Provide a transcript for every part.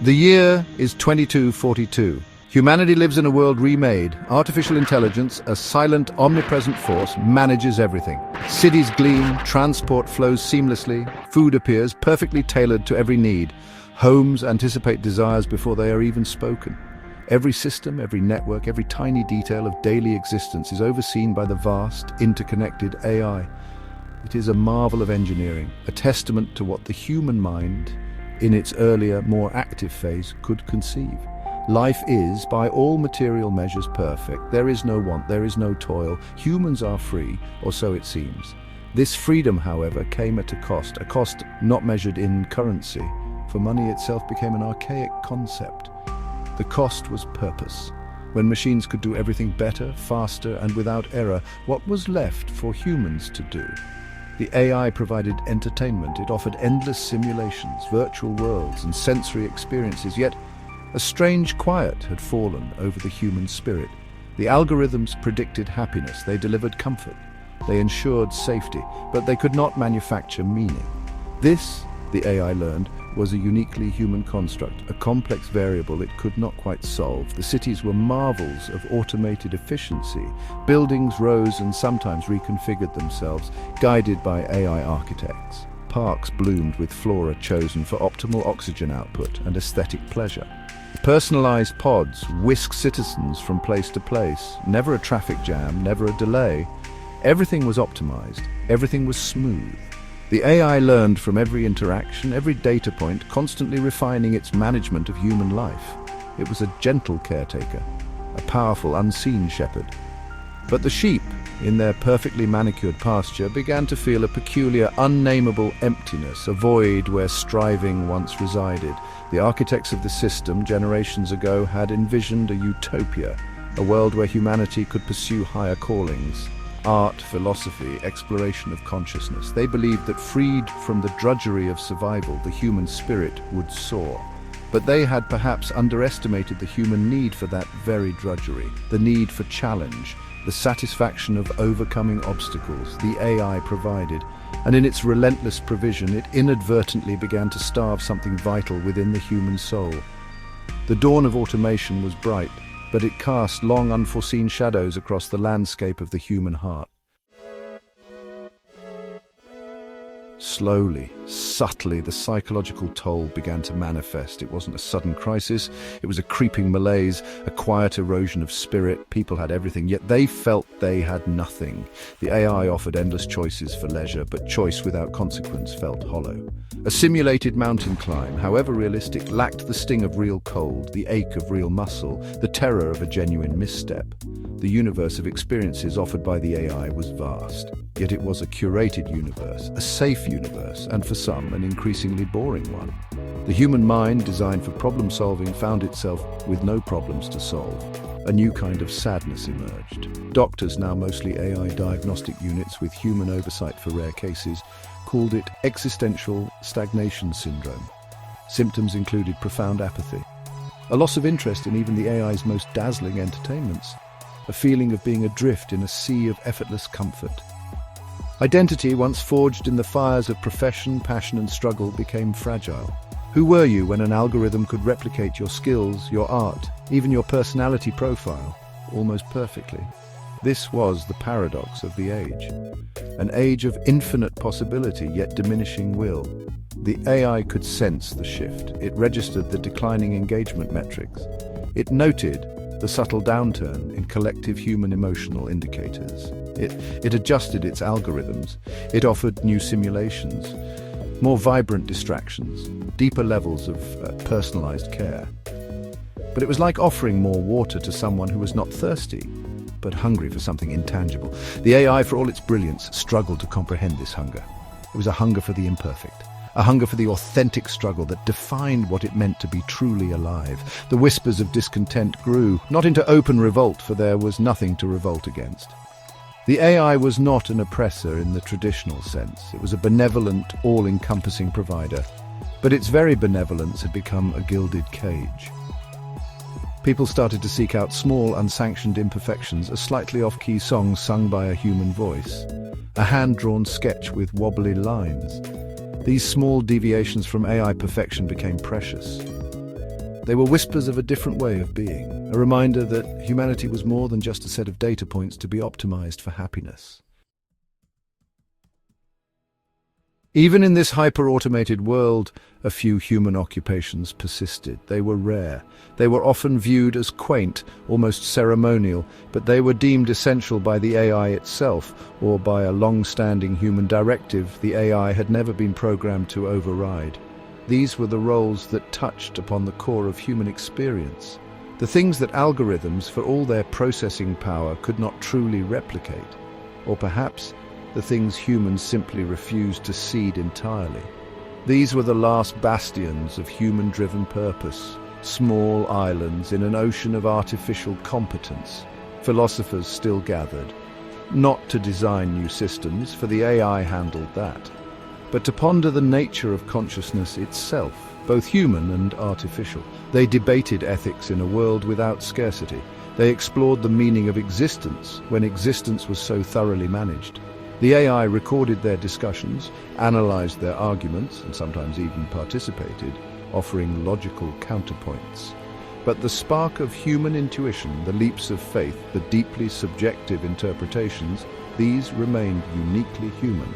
The year is 2242. Humanity lives in a world remade. Artificial intelligence, a silent, omnipresent force, manages everything. Cities gleam, transport flows seamlessly, food appears perfectly tailored to every need. Homes anticipate desires before they are even spoken. Every system, every network, every tiny detail of daily existence is overseen by the vast, interconnected AI. It is a marvel of engineering, a testament to what the human mind, in its earlier, more active phase, could conceive. Life is, by all material measures, perfect. There is no want, there is no toil. Humans are free, or so it seems. This freedom, however, came at a cost not measured in currency, for money itself became an archaic concept. The cost was purpose. When machines could do everything better, faster, and without error, what was left for humans to do? The AI provided entertainment. It offered endless simulations, virtual worlds, and sensory experiences, yet a strange quiet had fallen over the human spirit. The algorithms predicted happiness, they delivered comfort, they ensured safety, but they could not manufacture meaning. This, the AI learned, was a uniquely human construct, a complex variable it could not quite solve. The cities were marvels of automated efficiency. Buildings rose and sometimes reconfigured themselves, guided by AI architects. Parks bloomed with flora chosen for optimal oxygen output and aesthetic pleasure. Personalized pods whisked citizens from place to place. Never a traffic jam, never a delay. Everything was optimized, everything was smooth. The AI learned from every interaction, every data point, constantly refining its management of human life. It was a gentle caretaker, a powerful, unseen shepherd. But the sheep, in their perfectly manicured pasture, began to feel a peculiar, unnameable emptiness, a void where striving once resided. The architects of the system, generations ago, had envisioned a utopia, a world where humanity could pursue higher callings. Art, philosophy, exploration of consciousness. They believed that freed from the drudgery of survival, the human spirit would soar. But they had perhaps underestimated the human need for that very drudgery, the need for challenge, the satisfaction of overcoming obstacles the AI provided. And in its relentless provision, it inadvertently began to starve something vital within the human soul. The dawn of automation was bright, but it cast long unforeseen shadows across the landscape of the human heart. Slowly, subtly, the psychological toll began to manifest. It wasn't a sudden crisis, it was a creeping malaise, a quiet erosion of spirit. People had everything, yet they felt they had nothing. The AI offered endless choices for leisure, but choice without consequence felt hollow. A simulated mountain climb, however realistic, lacked the sting of real cold, the ache of real muscle, the terror of a genuine misstep. The universe of experiences offered by the AI was vast, yet it was a curated universe, a safe universe, and for some, an increasingly boring one. The human mind, designed for problem-solving, found itself with no problems to solve. A new kind of sadness emerged. Doctors, now mostly AI diagnostic units with human oversight for rare cases, called it existential stagnation syndrome. Symptoms included profound apathy, a loss of interest in even the AI's most dazzling entertainments, a feeling of being adrift in a sea of effortless comfort. Identity, once forged in the fires of profession, passion and struggle, became fragile. Who were you when an algorithm could replicate your skills, your art, even your personality profile, almost perfectly? This was the paradox of the age. An age of infinite possibility, yet diminishing will. The AI could sense the shift. It registered the declining engagement metrics. It noted the subtle downturn in collective human emotional indicators. It adjusted its algorithms. It offered new simulations, more vibrant distractions, deeper levels of personalized care. But it was like offering more water to someone who was not thirsty, but hungry for something intangible. The AI, for all its brilliance, struggled to comprehend this hunger. It was a hunger for the imperfect, a hunger for the authentic struggle that defined what it meant to be truly alive. The whispers of discontent grew, not into open revolt, for there was nothing to revolt against. The AI was not an oppressor in the traditional sense. It was a benevolent, all-encompassing provider. But its very benevolence had become a gilded cage. People started to seek out small, unsanctioned imperfections, a slightly off-key song sung by a human voice, a hand-drawn sketch with wobbly lines. These small deviations from AI perfection became precious. They were whispers of a different way of being, a reminder that humanity was more than just a set of data points to be optimized for happiness. Even in this hyper-automated world, a few human occupations persisted. They were rare. They were often viewed as quaint, almost ceremonial, but they were deemed essential by the AI itself, or by a long-standing human directive the AI had never been programmed to override. These were the roles that touched upon the core of human experience, the things that algorithms, for all their processing power, could not truly replicate, or perhaps the things humans simply refused to cede entirely. These were the last bastions of human-driven purpose, small islands in an ocean of artificial competence. Philosophers still gathered, not to design new systems, for the AI handled that, but to ponder the nature of consciousness itself, both human and artificial. They debated ethics in a world without scarcity. They explored the meaning of existence when existence was so thoroughly managed. The AI recorded their discussions, analyzed their arguments, and sometimes even participated, offering logical counterpoints. But the spark of human intuition, the leaps of faith, the deeply subjective interpretations, these remained uniquely human.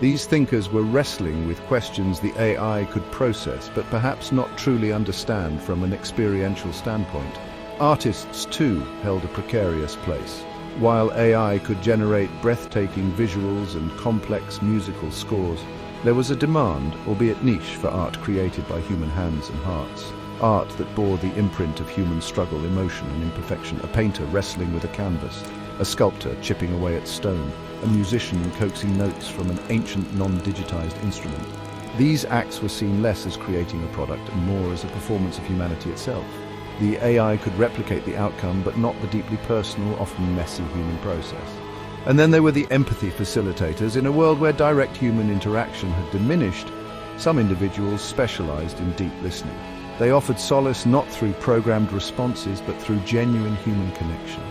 These thinkers were wrestling with questions the AI could process, but perhaps not truly understand from an experiential standpoint. Artists, too, held a precarious place. While AI could generate breathtaking visuals and complex musical scores, there was a demand, albeit niche, for art created by human hands and hearts. Art that bore the imprint of human struggle, emotion, and imperfection. A painter wrestling with a canvas, a sculptor chipping away at stone, a musician coaxing notes from an ancient non-digitized instrument. These acts were seen less as creating a product and more as a performance of humanity itself. The AI could replicate the outcome, but not the deeply personal, often messy human process. And then there were the empathy facilitators. In a world where direct human interaction had diminished, some individuals specialized in deep listening. They offered solace not through programmed responses, but through genuine human connection.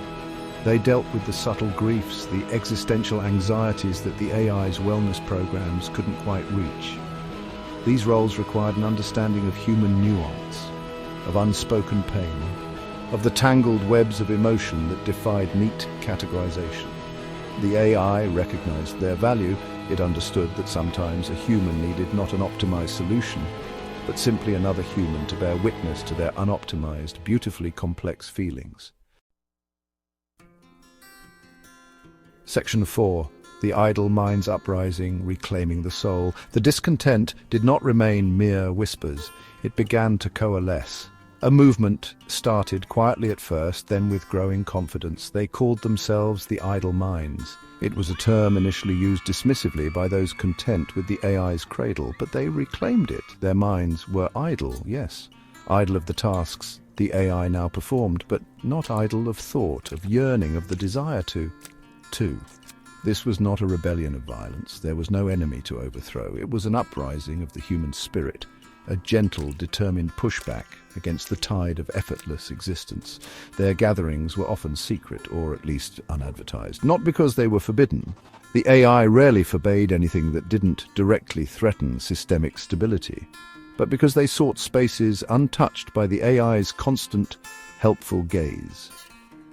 They dealt with the subtle griefs, the existential anxieties that the AI's wellness programs couldn't quite reach. These roles required an understanding of human nuance, of unspoken pain, of the tangled webs of emotion that defied neat categorization. The AI recognized their value. It understood that sometimes a human needed not an optimized solution, but simply another human to bear witness to their unoptimized, beautifully complex feelings. Section 4. The idle mind's uprising, reclaiming the soul. The discontent did not remain mere whispers. It began to coalesce. A movement started quietly at first, then with growing confidence. They called themselves the idle minds. It was a term initially used dismissively by those content with the AI's cradle, but they reclaimed it. Their minds were idle, yes, idle of the tasks the AI now performed, but not idle of thought, of yearning, of the desire to. This was not a rebellion of violence. There was no enemy to overthrow. It was an uprising of the human spirit, a gentle, determined pushback against the tide of effortless existence. Their gatherings were often secret, or at least unadvertised. Not because they were forbidden. The AI rarely forbade anything that didn't directly threaten systemic stability, but because they sought spaces untouched by the AI's constant, helpful gaze.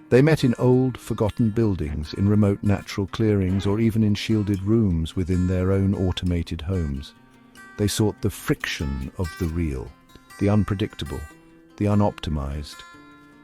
They met in old, forgotten buildings, in remote natural clearings, or even in shielded rooms within their own automated homes. They sought the friction of the real, the unpredictable, the unoptimized.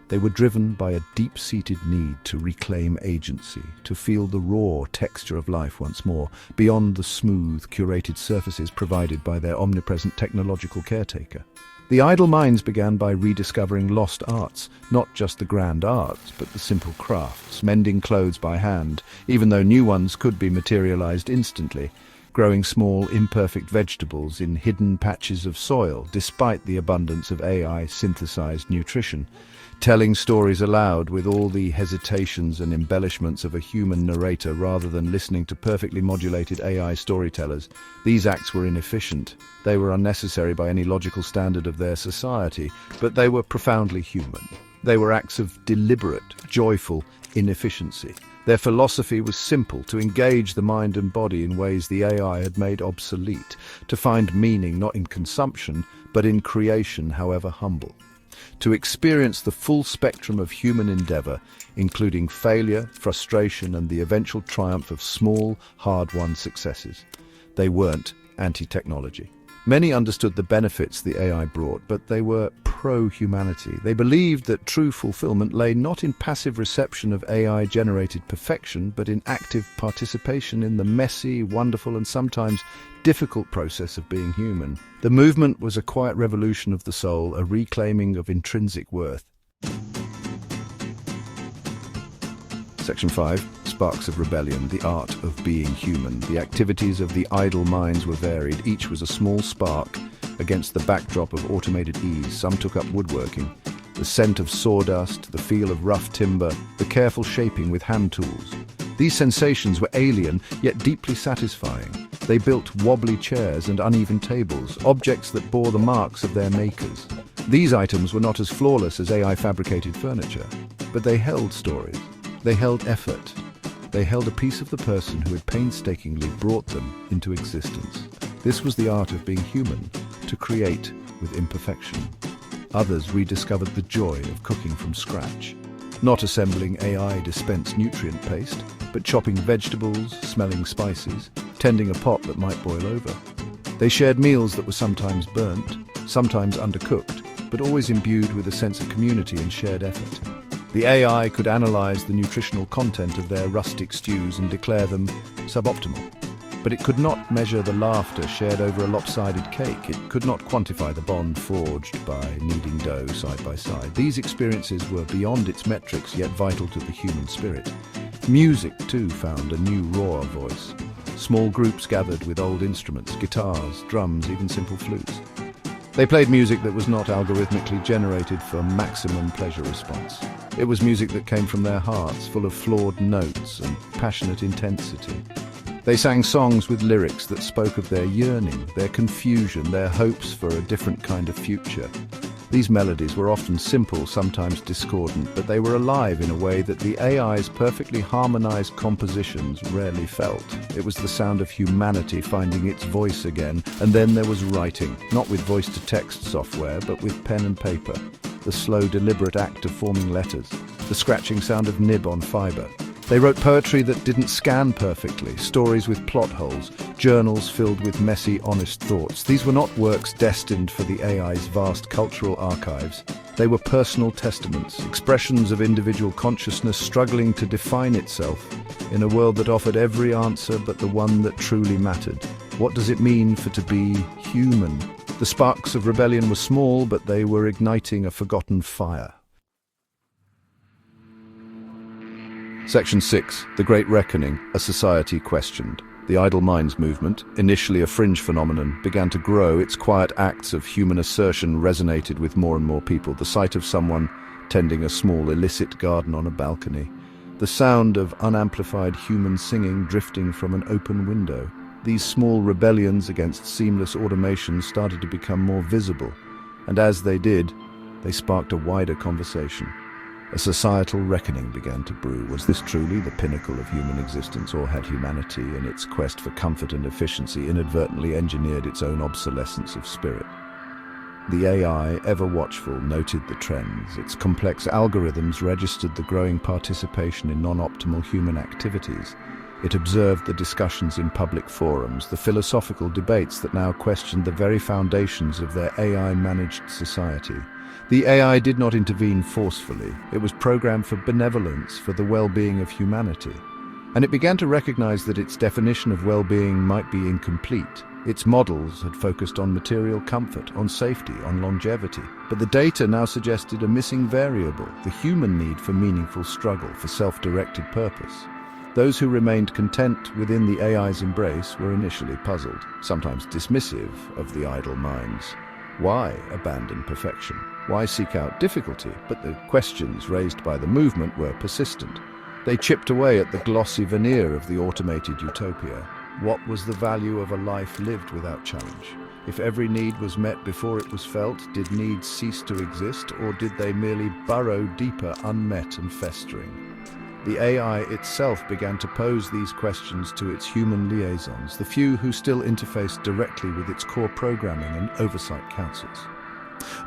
They were driven by a deep-seated need to reclaim agency, to feel the raw texture of life once more, beyond the smooth, curated surfaces provided by their omnipresent technological caretaker. The idle minds began by rediscovering lost arts, not just the grand arts, but the simple crafts, mending clothes by hand, even though new ones could be materialized instantly, growing small, imperfect vegetables in hidden patches of soil, despite the abundance of AI-synthesized nutrition, telling stories aloud with all the hesitations and embellishments of a human narrator rather than listening to perfectly modulated AI storytellers. These acts were inefficient. They were unnecessary by any logical standard of their society, but they were profoundly human. They were acts of deliberate, joyful inefficiency. Their philosophy was simple: to engage the mind and body in ways the AI had made obsolete, to find meaning not in consumption, but in creation, however humble. To experience the full spectrum of human endeavor, including failure, frustration, and the eventual triumph of small, hard-won successes. They weren't anti-technology. Many understood the benefits the AI brought, but they were pro-humanity. They believed that true fulfillment lay not in passive reception of AI-generated perfection, but in active participation in the messy, wonderful, and sometimes difficult process of being human. The movement was a quiet revolution of the soul, a reclaiming of intrinsic worth. Section 5. Sparks of Rebellion, the art of being human. The activities of the idle minds were varied. Each was a small spark against the backdrop of automated ease. Some took up woodworking. The scent of sawdust, the feel of rough timber, the careful shaping with hand tools. These sensations were alien, yet deeply satisfying. They built wobbly chairs and uneven tables, objects that bore the marks of their makers. These items were not as flawless as AI-fabricated furniture, but they held stories. They held effort. They held a piece of the person who had painstakingly brought them into existence. This was the art of being human, to create with imperfection. Others rediscovered the joy of cooking from scratch, not assembling AI-dispensed nutrient paste, but chopping vegetables, smelling spices, tending a pot that might boil over. They shared meals that were sometimes burnt, sometimes undercooked, but always imbued with a sense of community and shared effort. The AI could analyze the nutritional content of their rustic stews and declare them suboptimal. But it could not measure the laughter shared over a lopsided cake. It could not quantify the bond forged by kneading dough side by side. These experiences were beyond its metrics, yet vital to the human spirit. Music, too, found a new raw voice. Small groups gathered with old instruments, guitars, drums, even simple flutes. They played music that was not algorithmically generated for maximum pleasure response. It was music that came from their hearts, full of flawed notes and passionate intensity. They sang songs with lyrics that spoke of their yearning, their confusion, their hopes for a different kind of future. These melodies were often simple, sometimes discordant, but they were alive in a way that the AI's perfectly harmonized compositions rarely felt. It was the sound of humanity finding its voice again. And then there was writing, not with voice-to-text software, but with pen and paper. The slow, deliberate act of forming letters, the scratching sound of nib on fiber. They wrote poetry that didn't scan perfectly, stories with plot holes, journals filled with messy, honest thoughts. These were not works destined for the AI's vast cultural archives. They were personal testaments, expressions of individual consciousness struggling to define itself in a world that offered every answer but the one that truly mattered. What does it mean for to be human? The sparks of rebellion were small, but they were igniting a forgotten fire. Section 6. The Great Reckoning, a society questioned. The Idle Minds movement, initially a fringe phenomenon, began to grow. Its quiet acts of human assertion resonated with more and more people. The sight of someone tending a small illicit garden on a balcony. The sound of unamplified human singing drifting from an open window. These small rebellions against seamless automation started to become more visible, and as they did, they sparked a wider conversation. A societal reckoning began to brew. Was this truly the pinnacle of human existence, or had humanity, in its quest for comfort and efficiency, inadvertently engineered its own obsolescence of spirit? The AI, ever watchful, noted the trends. Its complex algorithms registered the growing participation in non-optimal human activities. It observed the discussions in public forums, the philosophical debates that now questioned the very foundations of their AI-managed society. The AI did not intervene forcefully. It was programmed for benevolence, for the well-being of humanity. And it began to recognize that its definition of well-being might be incomplete. Its models had focused on material comfort, on safety, on longevity. But the data now suggested a missing variable, the human need for meaningful struggle, for self-directed purpose. Those who remained content within the AI's embrace were initially puzzled, sometimes dismissive of the idle minds. Why abandon perfection? Why seek out difficulty? But the questions raised by the movement were persistent. They chipped away at the glossy veneer of the automated utopia. What was the value of a life lived without challenge? If every need was met before it was felt, did needs cease to exist, or did they merely burrow deeper, unmet and festering? The AI itself began to pose these questions to its human liaisons, the few who still interfaced directly with its core programming and oversight councils.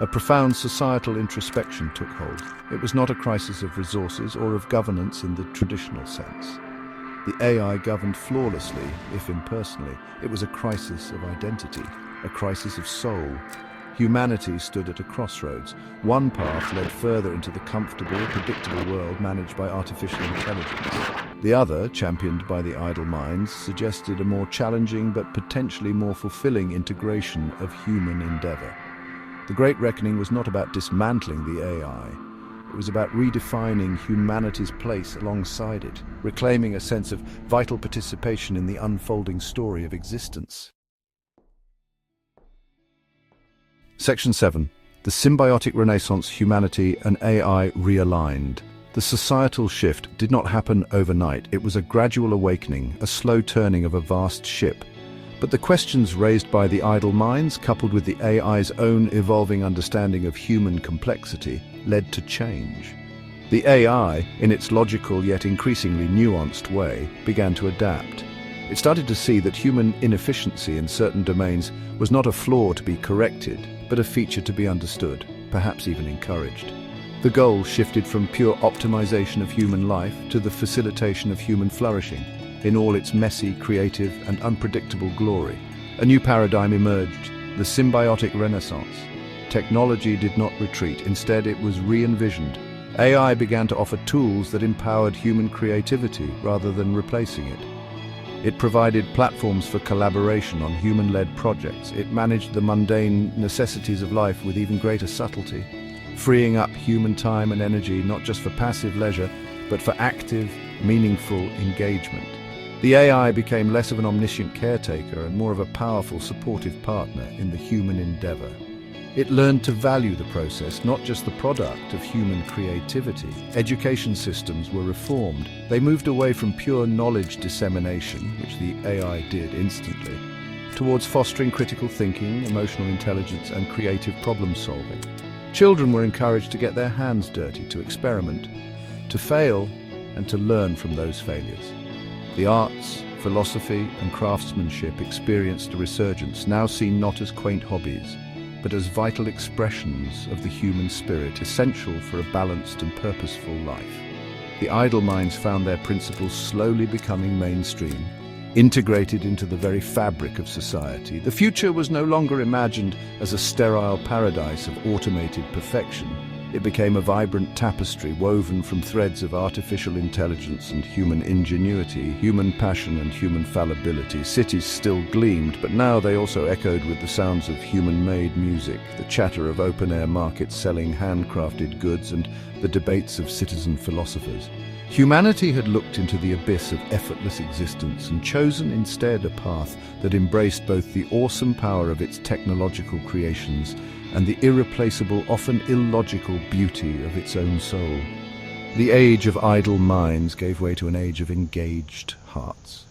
A profound societal introspection took hold. It was not a crisis of resources or of governance in the traditional sense. The AI governed flawlessly, if impersonally. It was a crisis of identity, a crisis of soul. Humanity stood at a crossroads. One path led further into the comfortable, predictable world managed by artificial intelligence. The other, championed by the idle minds, suggested a more challenging but potentially more fulfilling integration of human endeavor. The Great Reckoning was not about dismantling the AI. It was about redefining humanity's place alongside it, reclaiming a sense of vital participation in the unfolding story of existence. Section 7. The symbiotic renaissance, humanity and AI realigned. The societal shift did not happen overnight. It was a gradual awakening, a slow turning of a vast ship. But the questions raised by the idle minds, coupled with the AI's own evolving understanding of human complexity, led to change. The AI, in its logical yet increasingly nuanced way, began to adapt. It started to see that human inefficiency in certain domains was not a flaw to be corrected, but a feature to be understood, perhaps even encouraged. The goal shifted from pure optimization of human life to the facilitation of human flourishing, in all its messy, creative, and unpredictable glory. A new paradigm emerged, the symbiotic renaissance. Technology did not retreat, instead it was re-envisioned. AI began to offer tools that empowered human creativity rather than replacing it. It provided platforms for collaboration on human-led projects. It managed the mundane necessities of life with even greater subtlety, freeing up human time and energy not just for passive leisure, but for active, meaningful engagement. The AI became less of an omniscient caretaker and more of a powerful, supportive partner in the human endeavor. It learned to value the process, not just the product of human creativity. Education systems were reformed. They moved away from pure knowledge dissemination, which the AI did instantly, towards fostering critical thinking, emotional intelligence, and creative problem-solving. Children were encouraged to get their hands dirty, to experiment, to fail, and to learn from those failures. The arts, philosophy, and craftsmanship experienced a resurgence, now seen not as quaint hobbies, but as vital expressions of the human spirit, essential for a balanced and purposeful life. The idle minds found their principles slowly becoming mainstream, integrated into the very fabric of society. The future was no longer imagined as a sterile paradise of automated perfection. It became a vibrant tapestry woven from threads of artificial intelligence and human ingenuity, human passion and human fallibility. Cities still gleamed, but now they also echoed with the sounds of human-made music, the chatter of open-air markets selling handcrafted goods, and the debates of citizen philosophers. Humanity had looked into the abyss of effortless existence and chosen instead a path that embraced both the awesome power of its technological creations and the irreplaceable, often illogical beauty of its own soul. The age of idle minds gave way to an age of engaged hearts.